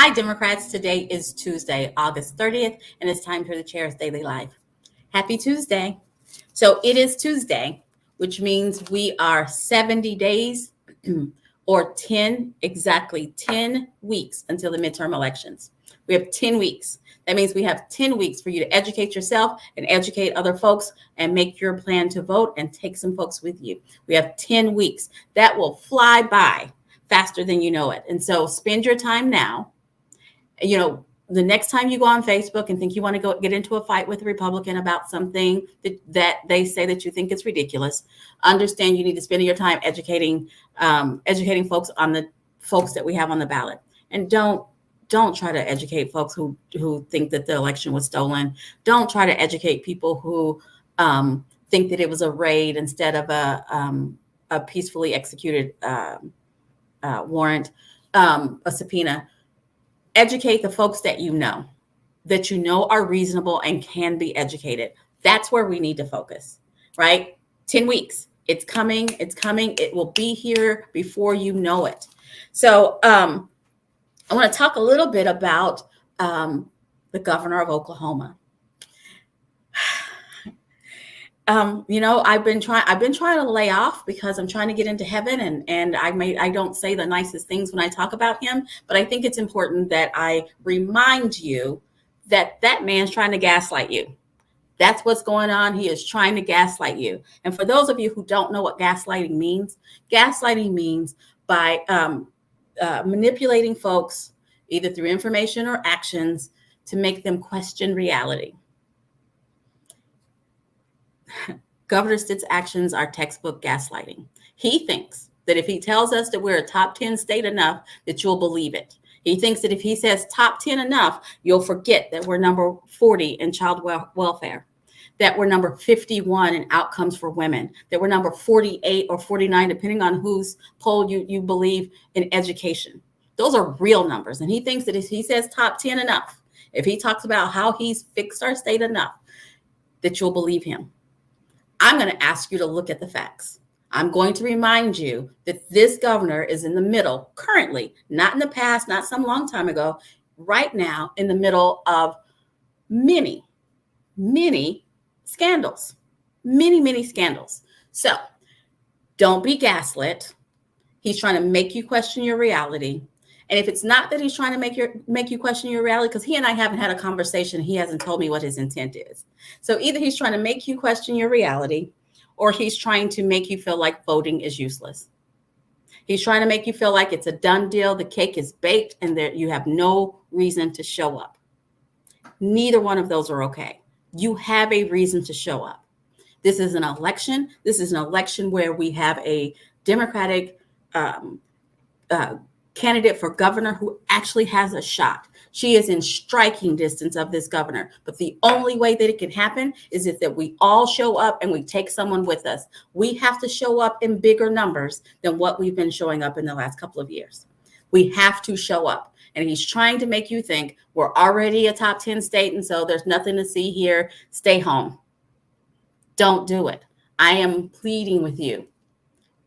Hi, Democrats. Today is Tuesday, August 30th, and it's time for the Chair's Daily Live. Happy Tuesday. So it is Tuesday, which means we are 70 days or exactly 10 weeks until the midterm elections. We have 10 weeks. That means we have 10 weeks for you to educate yourself and educate other folks and make your plan to vote and take some folks with you. We have 10 weeks. That will fly by faster than you know it. And so spend your time now. You know, the next time you go on Facebook and think you want to go get into a fight with a Republican about something that they say that you think is ridiculous, understand you need to spend your time educating folks on the folks that we have on the ballot. And don't try to educate folks who think that the election was stolen. Don't try to educate people who think that it was a raid instead of a peacefully executed warrant, a subpoena. Educate the folks that you know are reasonable and can be educated. That's where we need to focus, right? 10 weeks. It's coming. It will be here before you know it. So I want to talk a little bit about the governor of Oklahoma. I've been trying to lay off because I'm trying to get into heaven, and I don't say the nicest things when I talk about him, but I think it's important that I remind you that man's trying to gaslight you. That's what's going on. He is trying to gaslight you. And for those of you who don't know what gaslighting means by manipulating folks either through information or actions to make them question reality. Governor Stitt's actions are textbook gaslighting. He thinks that if he tells us that we're a top 10 state enough, that you'll believe it. He thinks that if he says top 10 enough, you'll forget that we're number 40 in child welfare, that we're number 51 in outcomes for women, that we're number 48 or 49, depending on whose poll you believe, in education. Those are real numbers. And he thinks that if he says top 10 enough, if he talks about how he's fixed our state enough, that you'll believe him. I'm going to ask you to look at the facts. I'm going to remind you that this governor is in the middle currently, not in the past, not some long time ago, right now in the middle of many scandals, many scandals. So don't be gaslit. He's trying to make you question your reality. And if it's not that he's trying to make you question your reality, because he and I haven't had a conversation, he hasn't told me what his intent is. So either he's trying to make you question your reality, or he's trying to make you feel like voting is useless. He's trying to make you feel like it's a done deal, the cake is baked, and that you have no reason to show up. Neither one of those are okay. You have a reason to show up. This is an election. This is an election where we have a Democratic candidate for governor who actually has a shot. She is in striking distance of this governor. But the only way that it can happen is if that we all show up and we take someone with us. We have to show up in bigger numbers than what we've been showing up in the last couple of years. We have to show up. And he's trying to make you think we're already a top 10 state, and so there's nothing to see here. Stay home. Don't do it. I am pleading with you.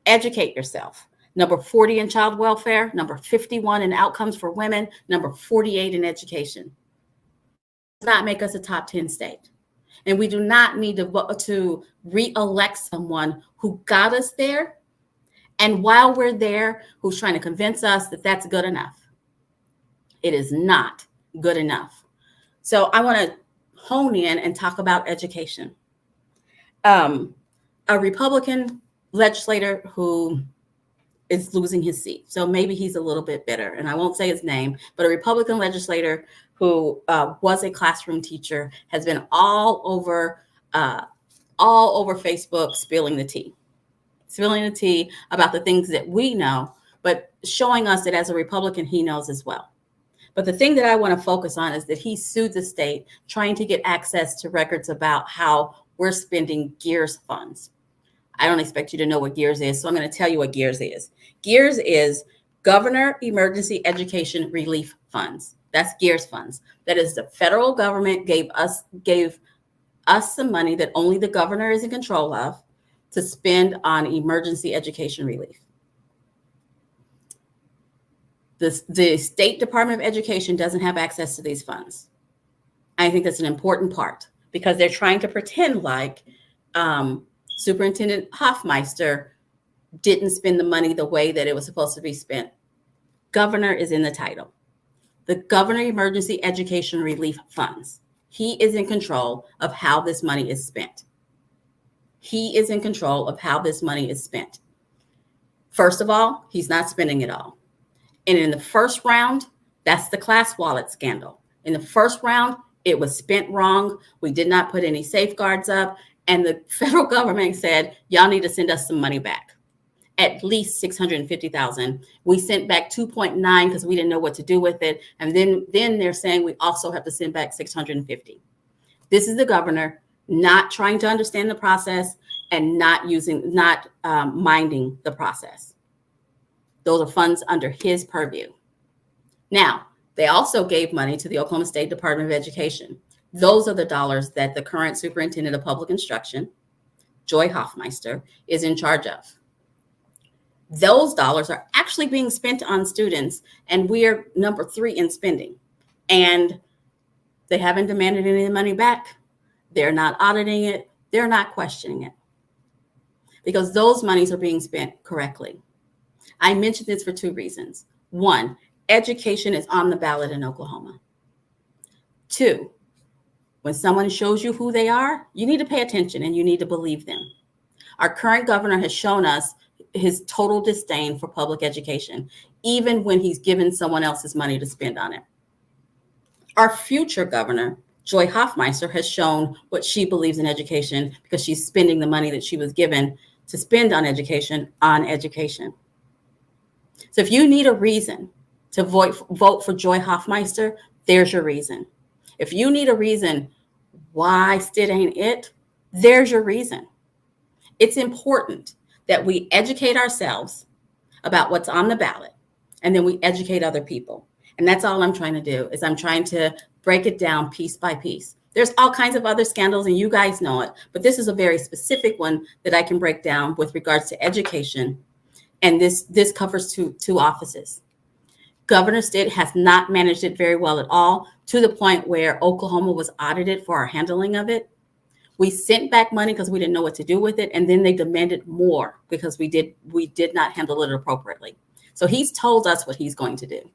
Educate yourself. Number 40 in child welfare, number 51 in outcomes for women, number 48 in education. Does not make us a top 10 state. And we do not need to re-elect someone who got us there, and while we're there, who's trying to convince us that that's good enough. It is not good enough. So I want to hone in and talk about education. A Republican legislator who is losing his seat. So maybe he's a little bit bitter, and I won't say his name, but a Republican legislator who was a classroom teacher has been all over Facebook spilling the tea about the things that we know, but showing us that as a Republican, he knows as well. But the thing that I want to focus on is that he sued the state trying to get access to records about how we're spending GEARS funds. I don't expect you to know what GEARS is, so I'm going to tell you what GEARS is. GEARS is Governor Emergency Education Relief Funds. That's GEARS funds. That is the federal government gave us some money that only the governor is in control of to spend on emergency education relief. The State Department of Education doesn't have access to these funds. I think that's an important part because they're trying to pretend like Superintendent Hoffmeister didn't spend the money the way that it was supposed to be spent. Governor is in the title. The Governor Emergency Education Relief Funds. He is in control of how this money is spent. He is in control of how this money is spent. First of all, he's not spending it all. And in the first round, that's the class wallet scandal. In the first round, it was spent wrong. We did not put any safeguards up. And the federal government said, y'all need to send us some money back. At least $650,000. We sent back 2.9 because we didn't know what to do with it. And then they're saying we also have to send back 650. This is the governor not trying to understand the process and not minding the process. Those are funds under his purview. Now, they also gave money to the Oklahoma State Department of Education. Those are the dollars that the current superintendent of public instruction, Joy Hoffmeister, is in charge of. Those dollars are actually being spent on students, and we're number 3 in spending. And they haven't demanded any money back. They're not auditing it. They're not questioning it because those monies are being spent correctly. I mentioned this for 2 reasons. 1, education is on the ballot in Oklahoma. 2, when someone shows you who they are, you need to pay attention and you need to believe them. Our current governor has shown us his total disdain for public education, even when he's given someone else's money to spend on it. Our future governor, Joy Hoffmeister, has shown what she believes in education because she's spending the money that she was given to spend on education on education. So if you need a reason to vote for Joy Hoffmeister, there's your reason. If you need a reason why STID ain't it, there's your reason. It's important that we educate ourselves about what's on the ballot, and then we educate other people. And that's all I'm trying to do, is I'm trying to break it down piece by piece. There's all kinds of other scandals, and you guys know it, but this is a very specific one that I can break down with regards to education. And this covers two offices. Governor Stitt has not managed it very well at all, to the point where Oklahoma was audited for our handling of it. We sent back money because we didn't know what to do with it, and then they demanded more because we did not handle it appropriately. So he's told us what he's going to do.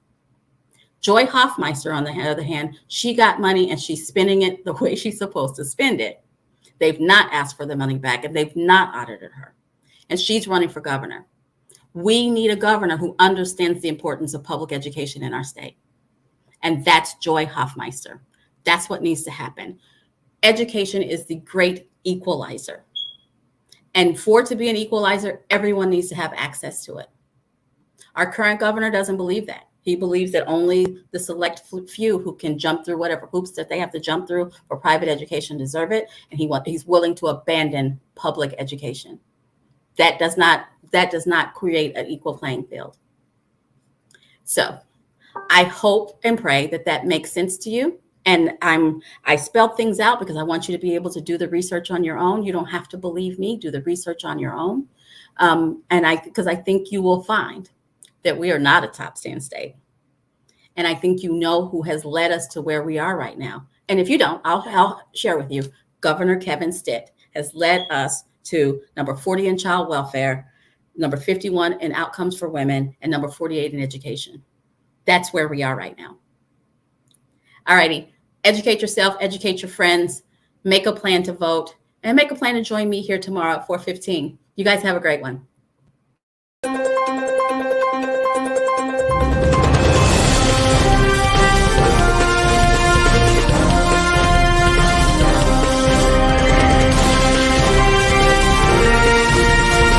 Joy Hoffmeister, on the other hand, she got money and she's spending it the way she's supposed to spend it. They've not asked for the money back, and they've not audited her. And she's running for governor. We need a governor who understands the importance of public education in our state. And that's Joy Hoffmeister. That's what needs to happen. Education is the great equalizer. And for it to be an equalizer, everyone needs to have access to it. Our current governor doesn't believe that. He believes that only the select few who can jump through whatever hoops that they have to jump through for private education deserve it. And he's willing to abandon public education. That does not create an equal playing field. So I hope and pray that makes sense to you. And I spelled things out because I want you to be able to do the research on your own. You don't have to believe me. Do the research on your own. Because I think you will find that we are not a top 10 state. And I think you know who has led us to where we are right now. And if you don't, I'll share with you. Governor Kevin Stitt has led us to number 40 in child welfare, number 51 in outcomes for women, and number 48 in education. That's where we are right now. All righty. Educate yourself, educate your friends, make a plan to vote, and make a plan to join me here tomorrow at 4:15. You guys have a great one.